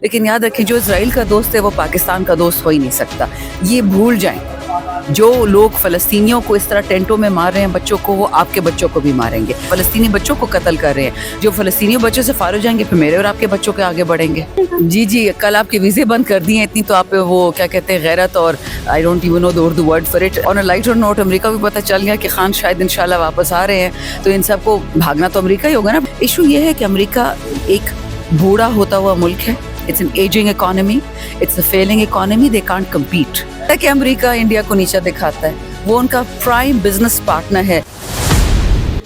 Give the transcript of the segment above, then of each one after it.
لیکن یاد رکھیں جو اسرائیل کا دوست ہے وہ پاکستان کا دوست ہو ہی نہیں سکتا. یہ بھول جائیں. جو لوگ فلسطینیوں کو اس طرح ٹینٹوں میں مار رہے ہیں بچوں کو، وہ آپ کے بچوں کو بھی ماریں گے. فلسطینی بچوں کو قتل کر رہے ہیں. جو فلسطینی بچوں سے فارغ جائیں گے پھر میرے اور آپ کے بچوں کے آگے بڑھیں گے. جی کل آپ کے ویزے بند کر دیے اتنی تو آپ پہ وہ کیا کہتے ہیں غیرت اور I don't even know the Urdu word for it. On a lighter note America بھی پتہ چل گیا کہ خان شاید انشاءاللہ واپس آ رہے ہیں تو ان سب کو بھاگنا تو امریکہ ہی ہوگا نا. ایشو یہ ہے کہ امریکہ ایک بوڑھا ہوتا ہوا ملک ہے. It's an aging economy. It's a failing economy. They can't compete. کہ امریکہ انڈیا کو نیچا دکھاتا ہے، وہ ان کا پرائم بزنس پارٹنر ہے.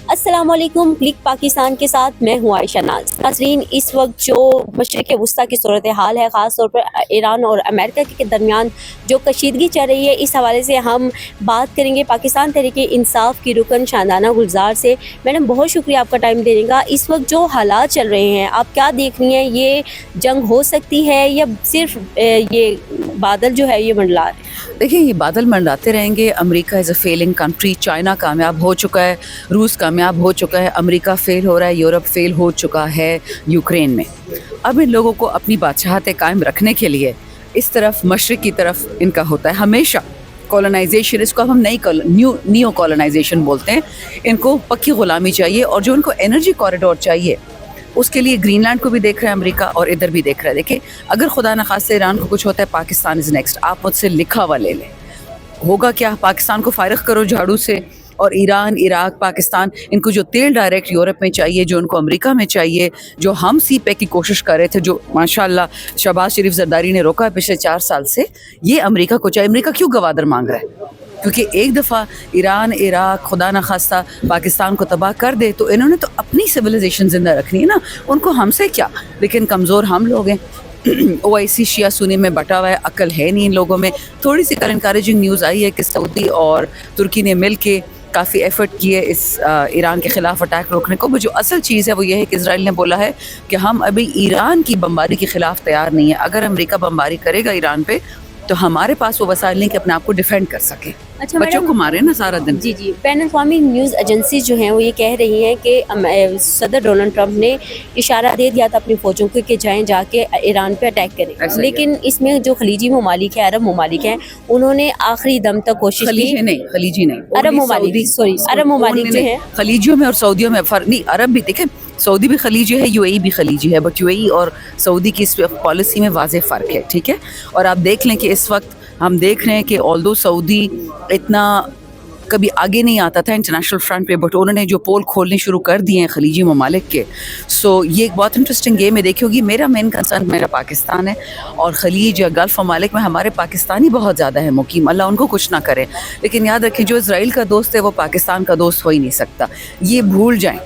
السلام علیکم. کلک پاکستان کے ساتھ میں ہوں عائشہ ناز. ناظرین، اس وقت جو مشرق وسطیٰ کی صورتحال ہے، خاص طور پر ایران اور امریکہ کے درمیان جو کشیدگی چل رہی ہے، اس حوالے سے ہم بات کریں گے پاکستان تحریک انصاف کی رکن شاندانہ گلزار سے. میڈم بہت شکریہ آپ کا ٹائم دینے کا. اس وقت جو حالات چل رہے ہیں آپ کیا دیکھ رہی ہیں؟ یہ جنگ ہو سکتی ہے یا صرف یہ بادل جو ہے یہ منڈلا رہے ہیں؟ دیکھیں یہ بادل منڈاتے رہیں گے. امریکہ از اے فیلنگ کنٹری. چائنا کامیاب ہو چکا ہے، روس کامیاب ہو چکا ہے، امریکہ فیل ہو رہا ہے، یورپ فیل ہو چکا ہے یوکرین میں. اب ان لوگوں کو اپنی بادشاہتیں قائم رکھنے کے لیے اس طرف مشرق کی طرف ان کا ہوتا ہے ہمیشہ کولونائزیشن. اس کو اب ہم نیو کولونائزیشن بولتے ہیں. ان کو پکی غلامی چاہیے اور جو ان کو انرجی کوریڈور چاہیے اس کے لیے گرین لینڈ کو بھی دیکھ رہا ہے امریکہ اور ادھر بھی دیکھ رہا ہے. دیکھیں اگر خدا نخواستہ ایران کو کچھ ہوتا ہے پاکستان از نیکسٹ. آپ مجھ سے لکھا ہوا لے لیں. ہوگا کیا؟ پاکستان کو فارغ کرو جھاڑو سے اور ایران، عراق، پاکستان ان کو جو تیل ڈائریکٹ یورپ میں چاہیے، جو ان کو امریکہ میں چاہیے، جو ہم سی پیک کی کوشش کر رہے تھے، جو ماشاءاللہ شہباز شریف زرداری نے روکا ہے پچھلے 4 سال سے، یہ امریکہ کو چاہیے. امریکہ کیوں گوادر مانگ رہا ہے؟ کیونکہ ایک دفعہ ایران، عراق خدا نخواستہ پاکستان کو تباہ کر دے تو انہوں نے تو اپنی سویلائزیشن زندہ رکھنی ہے نا. ان کو ہم سے کیا، لیکن کمزور ہم لوگ ہیں. OIC شیعہ سنی میں بٹا ہوا ہے، عقل ہے نہیں ان لوگوں میں. تھوڑی سی انکریجنگ نیوز آئی ہے کہ سعودی اور ترکی نے مل کے کافی ایفرٹ کیے اس ایران کے خلاف اٹیک روکنے کو. جو اصل چیز ہے وہ یہ ہے کہ اسرائیل نے بولا ہے کہ ہم ابھی ایران کی بمباری کے خلاف تیار نہیں ہے. اگر امریکہ بمباری کرے گا ایران پہ تو ہمارے پاس وہ وسائل نہیں کہ اپنے آپ کو ڈیفینڈ کر سکے. اچھا بچوں کو مارے نا سارا دن. جی بین الاقوامی نیوز ایجنسیز جو ہیں وہ یہ کہہ رہی ہیں کہ صدر ڈونلڈ ٹرمپ نے اشارہ دے دیا تھا اپنی فوجوں کو کہ جائیں جا کے ایران پہ اٹیک کریں، لیکن اس میں جو خلیجی ممالک ہیں، عرب ممالک ہیں، انہوں نے آخری دم تک کوشش کی. خلیجی نہیں عرب ممالک جو ہیں، خلیجیوں میں اور سعودیوں میں فرق نہیں. عرب بھی دیکھیں، سعودی بھی خلیجی ہے، UAE بھی خلیجی ہے، بٹ UAE اور سعودی کی اس پالیسی میں واضح فرق ہے. ٹھیک ہے، اور آپ دیکھ لیں کہ اس وقت ہم دیکھ رہے ہیں کہ آلدو سعودی اتنا کبھی آگے نہیں آتا تھا انٹرنیشنل فرنٹ پہ، بٹ انہوں نے جو پول کھولنے شروع کر دیے ہیں خلیجی ممالک کے. سو یہ ایک بہت انٹرسٹنگ گیم ہے. دیکھی ہوگی میرا مین کنسرن میرا پاکستان ہے اور خلیج یا گلف ممالک میں ہمارے پاکستانی بہت زیادہ ہے مقیم. اللہ ان کو کچھ نہ کرے. لیکن یاد رکھیں جو اسرائیل کا دوست ہے وہ پاکستان کا دوست ہو ہی نہیں سکتا. یہ بھول جائیں.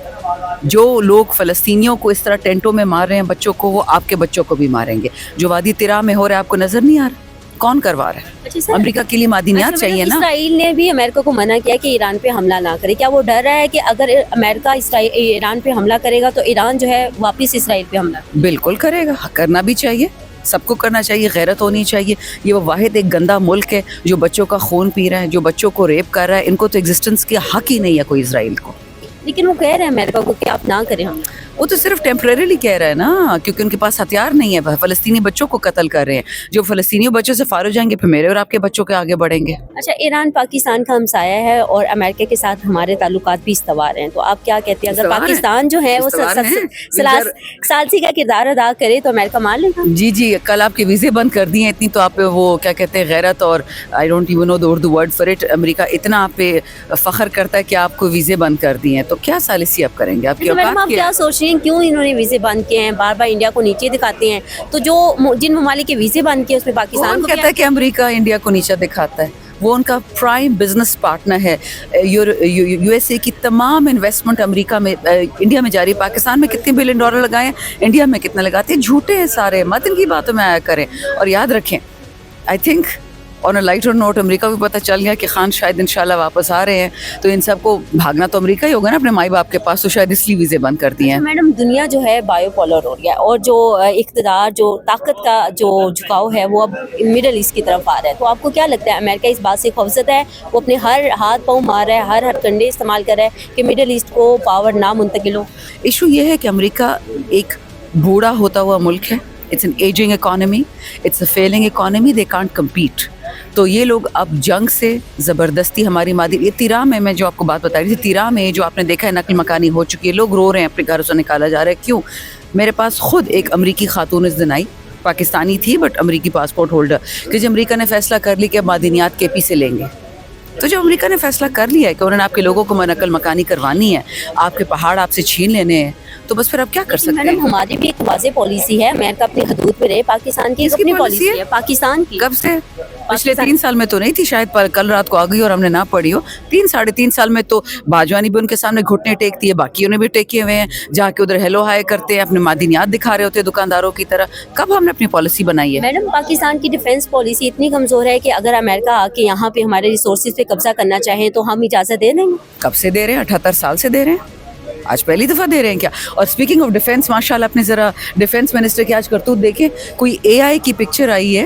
جو لوگ فلسطینیوں کو اس طرح ٹینٹوں میں مار رہے ہیں بچوں کو، وہ آپ کے بچوں کو بھی ماریں گے. جو وادی ترا میں ہو رہا ہے آپ کو نظر نہیں آ رہا؟ کون کروا رہا ہے؟ امریکہ کے لیے معدنیات چاہیے نا. اسرائیل نے بھی امریکہ کو منع کیا کہ ایران پہ حملہ نہ کرے. کیا وہ ڈر رہا ہے کہ اگر امریکہ ایران پہ حملہ کرے گا تو ایران جو ہے واپس اسرائیل پہ حملہ بالکل کرے گا؟ کرنا بھی چاہیے، سب کو کرنا چاہیے، غیرت ہونی چاہیے. یہ وہ واحد ایک گندا ملک ہے جو بچوں کا خون پی رہا ہے، جو بچوں کو ریپ کر رہا ہے. ان کو تو ایگزسٹنس کی حق ہی نہیں ہے کوئی اسرائیل کو. لیکن وہ کہہ رہے ہیں امریکہ کو کہ آپ نہ کریں حملہ. وہ تو صرف ٹیمپریریلی کہہ رہا ہے نا، کیونکہ ان کے پاس ہتھیار نہیں ہے. فلسطینی بچوں کو قتل کر رہے ہیں. جو فلسطینی بچوں سے فارغ جائیں گے پھر میرے اور آپ کے بچوں کے آگے بڑھیں گے. اچھا، ایران پاکستان کا ہمسایہ ہے اور امریکہ کے ساتھ ہمارے تعلقات بھی استوار ہیں، تو آپ کیا کہتے ہیں اگر پاکستان جو ہے وہ ثالثی کا کردار ادا کرے تو امریکہ مان لے گا؟ جی کل آپ کے ویزے بند کر دیے اتنی تو آپ پہ وہ کیا کہتے ہیں غیرت اور I don't even know the Urdu word for it. America اتنا آپ پہ فخر کرتا ہے کہ آپ کو ویزے بند کر دیے ہیں تو کیا ثالثی آپ کریں گے؟ آپ کی اوقات کیا سوچ رہی ہیں کیوں انہوں نے ویزے بند کیے ہیں؟ بار بار انڈیا کو نیچے دکھاتے ہیں، تو جو جن ممالک کے ویزے بند کیے اس میں پاکستان کو کہتا ہے کہ امریکہ انڈیا کو نیچا دکھاتا ہے. وہ ان کا پرائم بزنس پارٹنر ہے. USA کی تمام انویسٹمنٹ امریکہ میں انڈیا میں جاری. پاکستان میں کتنے $1 بلین لگائے ہیں، انڈیا میں کتنا لگاتے ہیں؟ جھوٹے ہیں سارے، مت ان کی باتوں میں آیا کریں. اور یاد رکھیں I think on a lighter note America بھی پتہ چل گیا کہ خان شاید انشاءاللہ واپس آ رہے ہیں تو ان سب کو بھاگنا تو امریکہ ہی ہوگا نا اپنے مائی باپ کے پاس. تو شاید اس لیے ویزے بند کر دیے ہیں. میڈم دنیا جو ہے بایو پولر ہو رہی ہے اور جو اقتدار، جو طاقت کا جو جھکاؤ ہے وہ اب مڈل ایسٹ کی طرف آ رہا ہے. تو آپ کو کیا لگتا ہے امریکہ اس بات سے خوفزدہ ہے؟ وہ اپنے ہر ہاتھ پاؤں مار رہا ہے، ہر کنڈے استعمال کر رہا ہے کہ مڈل ایسٹ کو پاور نہ منتقل ہو. ایشو یہ ہے کہ امریکہ ایک بوڑھا ہوتا ہوا ملک ہے. It's an aging economy, it's a failing economy, they can't compete. تو یہ لوگ اب جنگ سے زبردستی ہماری مادی یہ تیرا میں جو آپ کو بات بتا رہی تھی، تیرا میں جو آپ نے دیکھا ہے نقل مکانی ہو چکی ہے، لوگ رو رہے ہیں، اپنے گھروں سے نکالا جا رہا ہے. کیوں؟ میرے پاس خود ایک امریکی خاتون اس دن آئی، پاکستانی تھی بٹ امریکی پاسپورٹ ہولڈر، کہ جب امریکہ نے فیصلہ کر لی کہ اب معدنیات کے پی سے لیں گے، تو جب امریکہ نے فیصلہ کر لیا ہے کہ انہوں نے آپ کے لوگوں کو نقل مکانی کروانی ہے، آپ کے پہاڑ آپ سے چھین لینے ہیں، تو بس پھر اب کیا کر سکتے ہیں؟ میڈم ہماری بھی ایک واضح پالیسی ہے، امریکہ اپنی حدود میں رہے، پاکستان کی اپنی پالیسی ہے. پاکستان کی کب سے؟ پچھلے 3 سال میں تو نہیں تھی، شاید کل رات کو آ گئی اور ہم نے نہ پڑھی ہو. 3-3.5 سال میں تو باجوانی بھی ان کے سامنے گھٹنے ٹیکتی ہے، باقیوں نے بھی ٹیکے ہوئے ہیں، جا کے ادھر ہیلو ہائی کرتے ہیں، اپنے معدنیات دکھا رہے ہوتے ہیں دکانداروں کی طرح. کب ہم نے اپنی پالیسی بنائی ہے؟ میڈم پاکستان کی ڈیفینس پالیسی اتنی کمزور ہے کہ اگر امریکہ آ کے یہاں پہ ہمارے ریسورسز پہ قبضہ کرنا چاہیں تو ہم اجازت دے دیں گے. کب سے دے رہے ہیں؟ 78 سال سے دے رہے ہیں. آج پہلی دفعہ دے رہے ہیں کیا؟ اور اسپیکنگ آف ڈیفینس، ماشاء اللہ اپنے ذرا ڈیفینس منسٹر کی آج کرتوت دیکھیں. کوئی اے آئی کی پکچر آئی ہے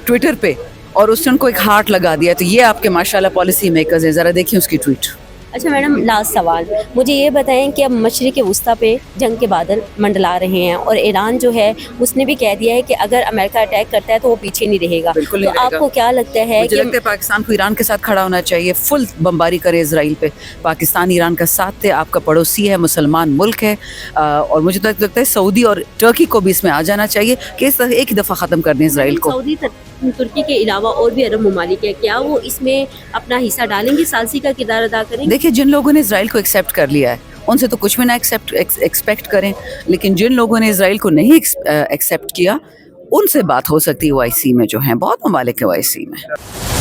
ٹویٹر پہ اور اس نے ان کو ایک ہارٹ لگا دیا. تو یہ آپ کے ماشاء اللہ پالیسی میکرز ہیں، ذرا دیکھیں اس کی ٹویٹ. اچھا میڈم، لاسٹ سوال مجھے یہ بتائیں کہ اب مشرق وسطیٰ پہ جنگ کے بادل منڈلا رہے ہیں اور ایران جو ہے اس نے بھی کہہ دیا ہے کہ اگر امریکہ اٹیک کرتا ہے تو وہ پیچھے نہیں رہے گا. بالکل نہیں تو رہے آپ گا. کو کیا لگتا ہے مجھے کہ لگتا ہے پاکستان کو ایران کے ساتھ کھڑا ہونا چاہیے، فل بمباری کرے اسرائیل پہ. پاکستان ایران کا ساتھ ہے، آپ کا پڑوسی ہے، مسلمان ملک ہے، اور مجھے تو لگتا ہے سعودی اور ٹرکی کو بھی اس میں آ جانا چاہیے کہ اس طرح ایک ہی دفعہ ختم کر دیں اسرائیل کو. سعودی ترکی کے علاوہ اور بھی عرب ممالک ہے، کیا وہ اس میں اپنا حصہ ڈالیں گے، ثالثی کا کردار ادا کریں گے؟ دیکھیے، جن لوگوں نے اسرائیل کو ایکسیپٹ کر لیا ہے ان سے تو کچھ بھی نہ ایکسپیکٹ کریں، لیکن جن لوگوں نے اسرائیل کو نہیں ایکسیپٹ کیا ان سے بات ہو سکتی ہے. OIC میں جو ہیں بہت ممالک ہیں OIC میں.